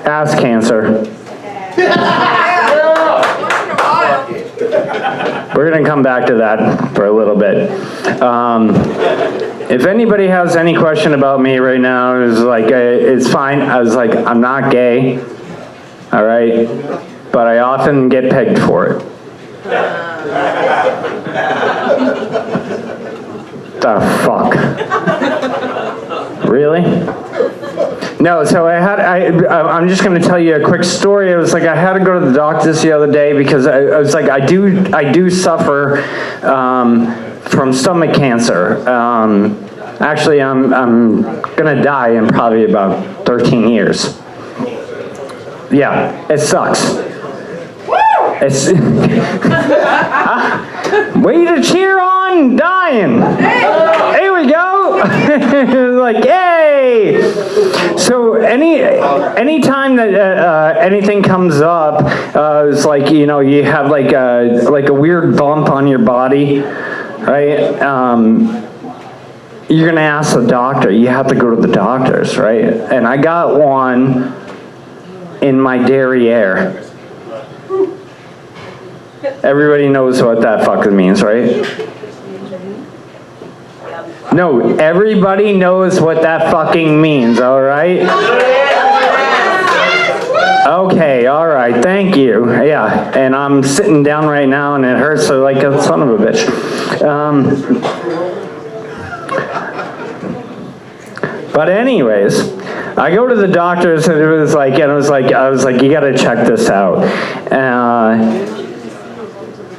Ass cancer. We're going to come back to that for a little bit. If anybody has any question about me right now, it's fine. I was like, I'm not gay, all right? But I often get pegged for it. The fuck? Really? No, so I'm just going to tell you a quick story. It was like I had to go to the doctors the other day because I was like, I do suffer from stomach cancer. Actually, I'm going to die in probably about 13 years. Yeah, it sucks. It's way to cheer on dying. Here we go. Like, yay! So any time that anything comes up, it's like, you know, you have like a weird bump on your body, right? You're gonna ask the doctor. You have to go to the doctors, right? And I got one in my derriere. Everybody knows what that fucking means, right? No, everybody knows what that fucking means, all right? Okay, all right, thank you. Yeah, and I'm sitting down right now and it hurts like a son of a bitch. But anyways, I go to the doctors and I was like, you gotta check this out.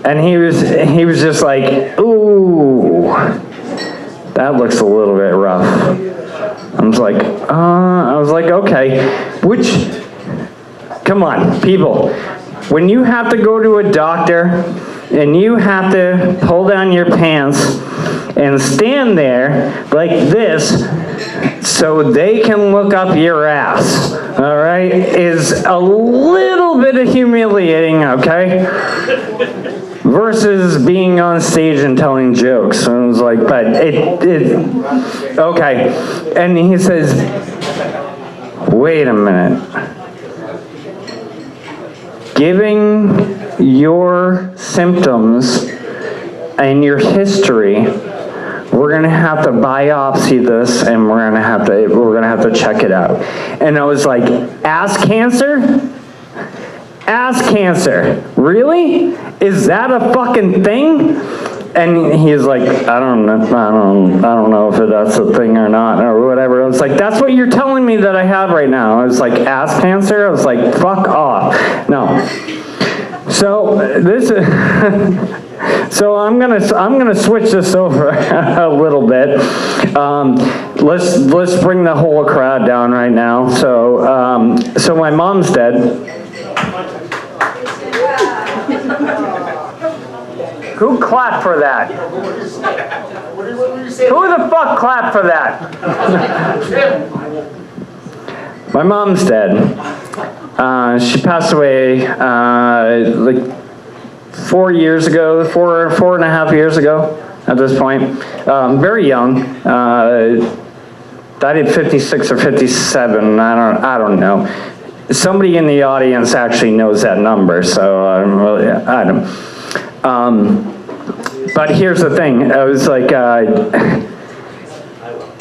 And he was just like, ooh, that looks a little bit rough. I was like, okay, come on, people. When you have to go to a doctor and you have to pull down your pants and stand there like this so they can look up your ass, all right, is a little bit humiliating, okay? Versus being on stage and telling jokes. And I was like, but okay. And he says, wait a minute. Giving your symptoms and your history, we're gonna have to biopsy this and we're gonna have to check it out. And I was like, ass cancer? Ass cancer, really? Is that a fucking thing? And he's like, I don't know if that's a thing or not, or whatever. I was like, that's what you're telling me that I have right now. I was like, ass cancer? I was like, fuck off. No. So this is so I'm gonna switch this over a little bit. Let's bring the whole crowd down right now. So my mom's dead. Who clapped for that? Who the fuck clapped for that? My mom's dead. She passed away like 4 years ago, four and a half years ago at this point. Very young. Died at 56 or 57. I don't know. Somebody in the audience actually knows that number, so I don't. But here's the thing. I was like, I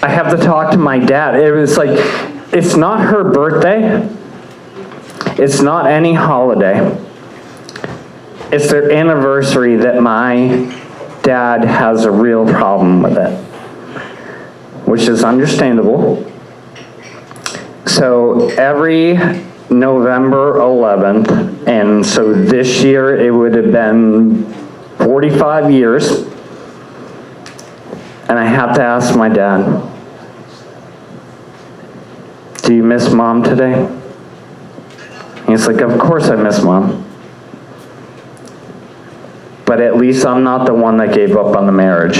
have to talk to my dad. It was like, it's not her birthday. It's not any holiday. It's their anniversary that my dad has a real problem with it, which is understandable. So every November 11th, and so this year it would have been 45 years, and I have to ask my dad, do you miss Mom today? He's like, of course I miss Mom. But at least I'm not the one that gave up on the marriage.